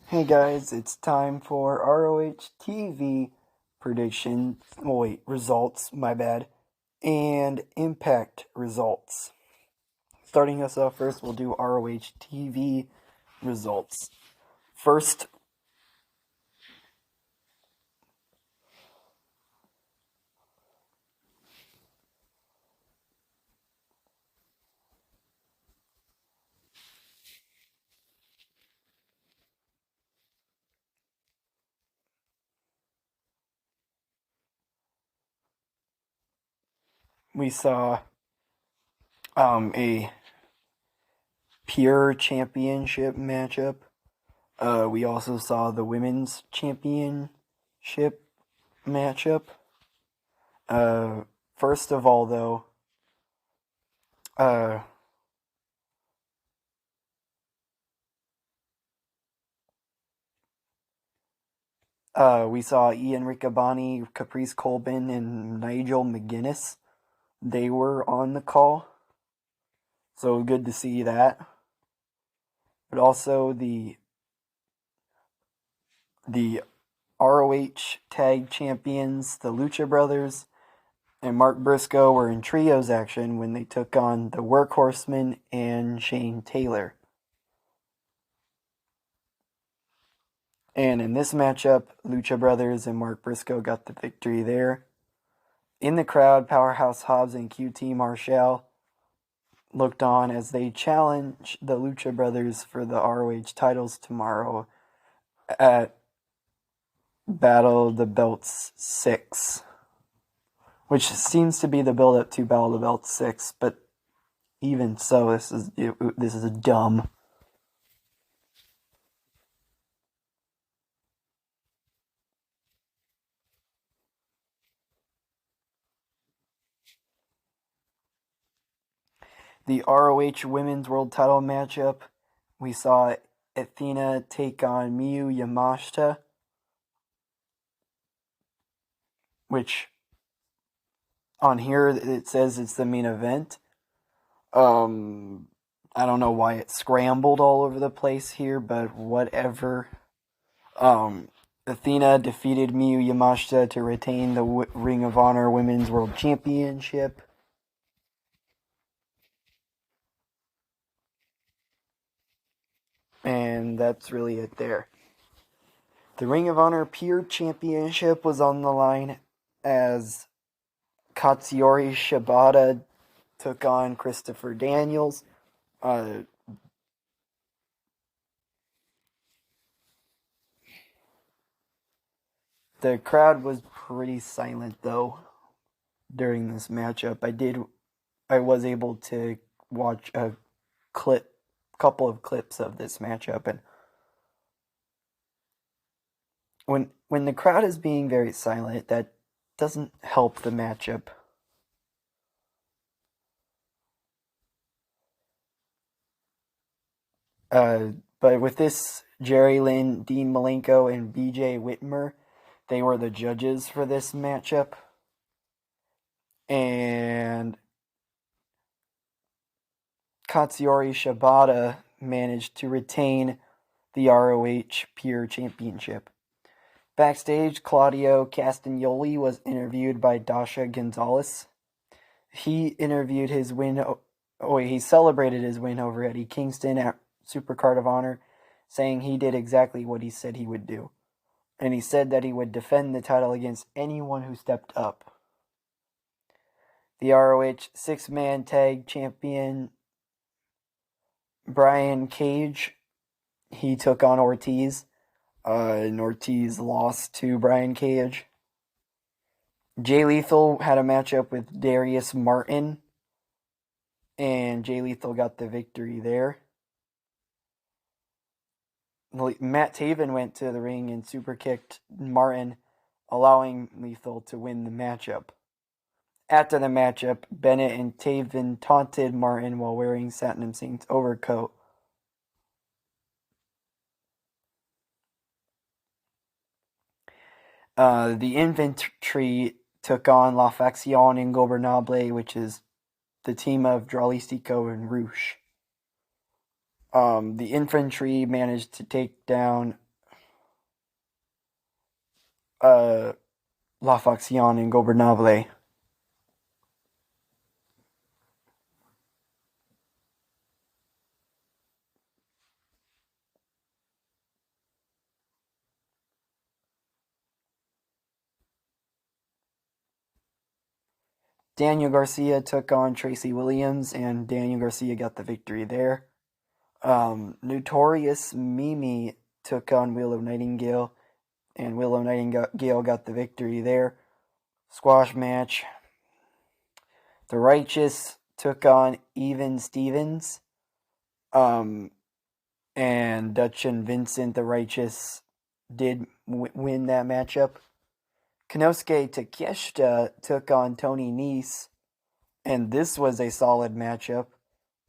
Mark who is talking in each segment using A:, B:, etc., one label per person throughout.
A: Hey guys, it's time for ROH TV prediction. Oh wait, results, my bad. And Impact results. Starting us off first, we'll do ROH TV results. First, we saw a pure championship matchup. We also saw the women's championship matchup. First of all, though, uh, we saw Ian Riccaboni, Caprice Colbin, and Nigel McGuinness. They were on the call, so good to see that. But also the ROH Tag Champions, the Lucha Brothers, and Mark Briscoe were in trios action when they took on the Workhorsemen and Shane Taylor. And in this matchup, Lucha Brothers and Mark Briscoe got the victory there. In the crowd, Powerhouse Hobbs and QT Marshall looked on as they challenge the Lucha Brothers for the ROH titles tomorrow at Battle of the Belts 6, which seems to be the build-up to Battle of the Belts 6, but even so, this is dumb. The ROH Women's World Title matchup, we saw Athena take on Miyu Yamashita, which on here it says it's the main event. I don't know why it scrambled all over the place here, but whatever. Athena defeated Miyu Yamashita to retain the Ring of Honor Women's World Championship. And that's really it there. The Ring of Honor Pure Championship was on the line as Katsuyori Shibata took on Christopher Daniels. The crowd was pretty silent though during this matchup. I was able to watch a couple of clips of this matchup, and when the crowd is being very silent, that doesn't help the matchup. But with this, Jerry Lynn, Dean Malenko, and BJ Whitmer, they were the judges for this matchup. And Katsuyori Shibata managed to retain the ROH Pure Championship. Backstage, Claudio Castagnoli was interviewed by Dasha Gonzalez. He interviewed his win. He celebrated his win over Eddie Kingston at Supercard of Honor, saying he did exactly what he said he would do. And he said that he would defend the title against anyone who stepped up. The ROH six-man tag champion Brian Cage, he took on Ortiz. And Ortiz lost to Brian Cage. Jay Lethal had a matchup with Darius Martin, and Jay Lethal got the victory there. Matt Taven went to the ring and super kicked Martin, allowing Lethal to win the matchup. After the matchup, Bennett and Taven taunted Martin while wearing Satnam Singh's overcoat. The Infantry took on La Facción Ingobernable, which is the team of Dralistico and Roosh. The Infantry managed to take down La Facción Ingobernable. Daniel Garcia took on Tracy Williams, and Daniel Garcia got the victory there. Notorious Mimi took on Willow Nightingale, and Willow Nightingale got the victory there. Squash match. The Righteous took on Even Stevens, and Dutch and Vincent, the Righteous, did win that matchup. Konosuke Takeshita took on Tony Nese, and this was a solid matchup,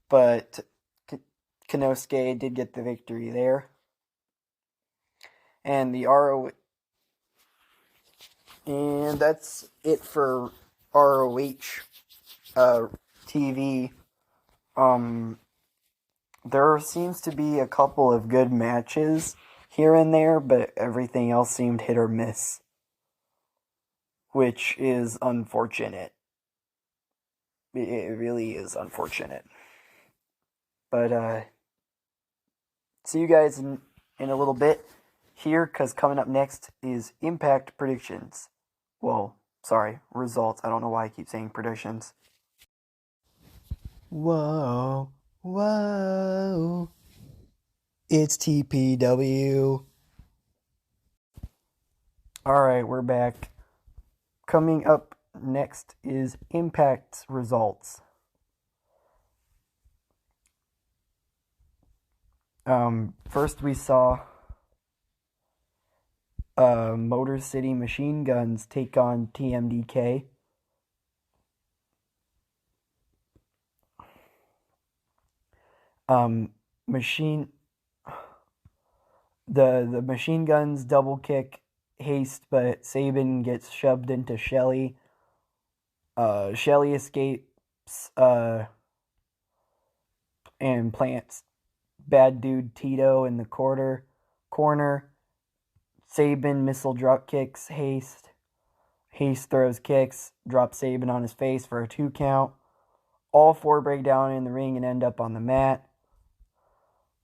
A: but Konosuke did get the victory there. And the and that's it for ROH TV. There seems to be a couple of good matches here and there, but everything else seemed hit or miss, which is unfortunate. It really is unfortunate. But see you guys in a little bit here, because coming up next is Impact predictions. Well, sorry, results. I don't know why I keep saying predictions. Whoa, whoa. It's TPW. Alright, we're back. Coming up next is Impact's results. First we saw Motor City Machine Guns take on TMDK. The Machine Guns double kick haste, but Sabin gets shoved into Shelly. Shelly escapes and plants Bad Dude Tito in the corner. Sabin missile drop kicks Haste. Haste throws kicks, drops Sabin on his face for a 2 count. All 4 break down in the ring and end up on the mat.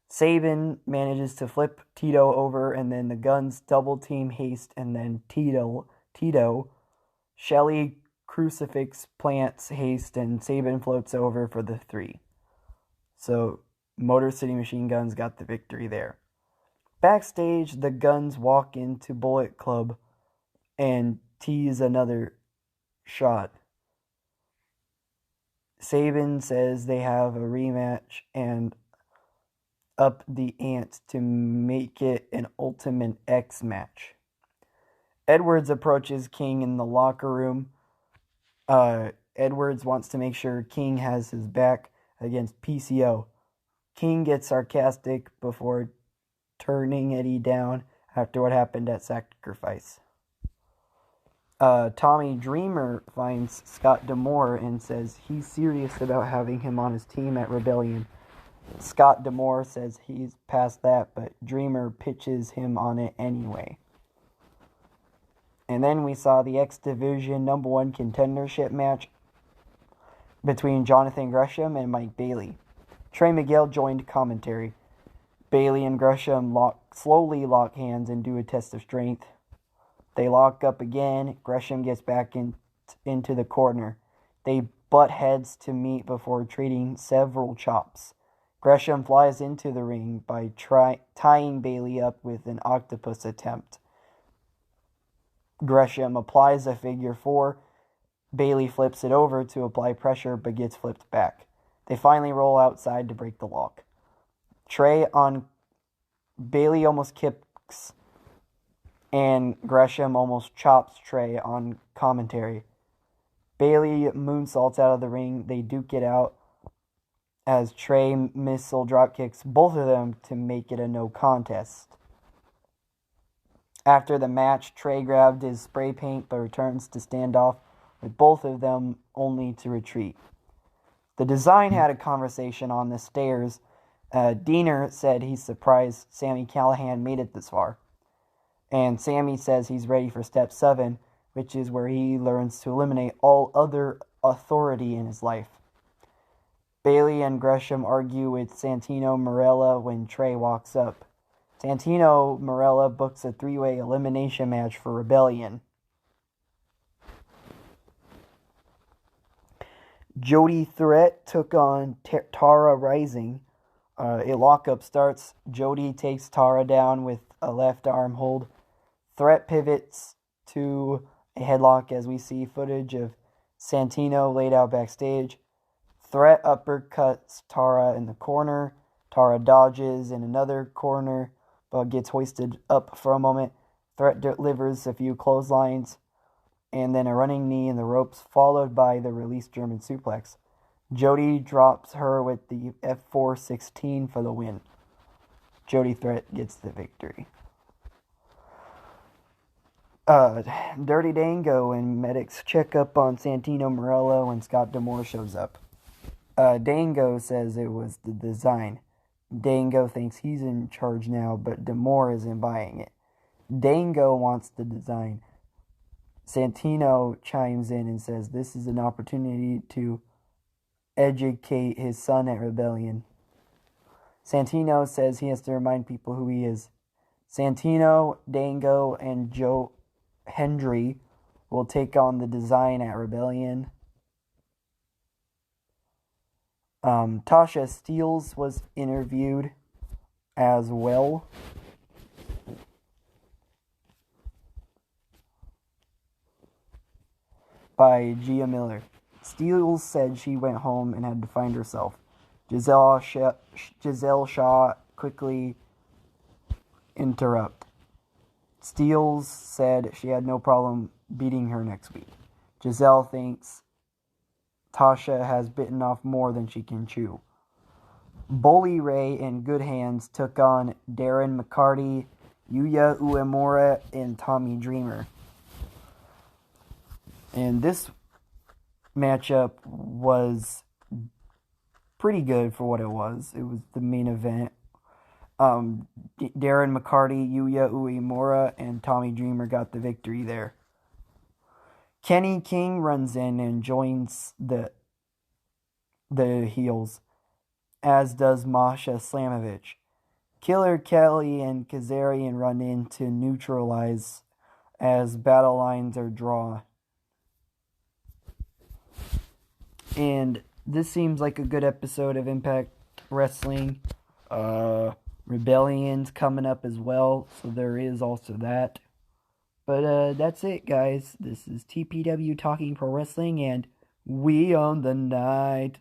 A: Sabin manages to flip Tito over, and then the Guns double team Haste and then Tito. Shelly crucifix plants Haste, and Sabin floats over for the 3. So Motor City Machine Guns got the victory there. Backstage, the Guns walk into Bullet Club and tease another shot. Sabin says they have a rematch and up the ante to make it an Ultimate X match. Edwards approaches King in the locker room. Edwards wants to make sure King has his back against PCO. King gets sarcastic before turning Eddie down after what happened at Sacrifice. Tommy Dreamer finds Scott D'Amore and says he's serious about having him on his team at Rebellion. Scott D'Amore says he's past that, but Dreamer pitches him on it anyway. And then we saw the X Division number 1 contendership match between Jonathan Gresham and Mike Bailey. Trey Miguel joined commentary. Bailey and Gresham slowly lock hands and do a test of strength. They lock up again. Gresham gets back into the corner. They butt heads to meet before trading several chops. Gresham flies into the ring by tying Bailey up with an octopus attempt. Gresham applies a figure 4. Bailey flips it over to apply pressure but gets flipped back. They finally roll outside to break the lock. Trey on Bailey almost kicks, and Gresham almost chops Trey on commentary. Bailey moonsaults out of the ring. They duke it out as Trey missile drop kicks both of them to make it a no contest. After the match, Trey grabbed his spray paint but returns to stand off with both of them only to retreat. The Design had a conversation on the stairs. Diener said he's surprised Sami Callihan made it this far. And Sammy says he's ready for step 7, which is where he learns to eliminate all other authority in his life. Bailey and Gresham argue with Santino Marella when Trey walks up. Santino Marella books a 3-way elimination match for Rebellion. Jody Threat took on Tara Rising. A lockup starts. Jody takes Tara down with a left arm hold. Threat pivots to a headlock as we see footage of Santino laid out backstage. Threat uppercuts Tara in the corner. Tara dodges in another corner, but gets hoisted up for a moment. Threat delivers a few clotheslines, and then a running knee in the ropes, followed by the released German suplex. Jody drops her with the F416 for the win. Jody Threat gets the victory. Dirty Dango and medics check up on Santino Marella when Scott D'Amore shows up. Dango says it was the design. Dango thinks he's in charge now, but D'Amore isn't buying it. Dango wants the design. Santino chimes in and says this is an opportunity to educate his son at Rebellion. Santino says he has to remind people who he is. Santino, Dango, and Joe Hendry will take on the design at Rebellion. Tasha Steelz was interviewed as well. By Gia Miller. Steelz said she went home and had to find herself. Giselle Shaw quickly interrupt. Steelz said she had no problem beating her next week. Giselle thinks Tasha has bitten off more than she can chew. Bully Ray in good hands took on Darren McCarty, Yuya Uemura, and Tommy Dreamer. And this matchup was pretty good for what it was. It was the main event. Darren McCarty, Yuya Uemura, and Tommy Dreamer got the victory there. Kenny King runs in and joins the heels, as does Masha Slamovich. Killer Kelly and Kazarian run in to neutralize as battle lines are drawn. And this seems like a good episode of Impact Wrestling. Rebellion's coming up as well, so there is also that. But that's it, guys. This is TPW Talking Pro Wrestling, and we own the night.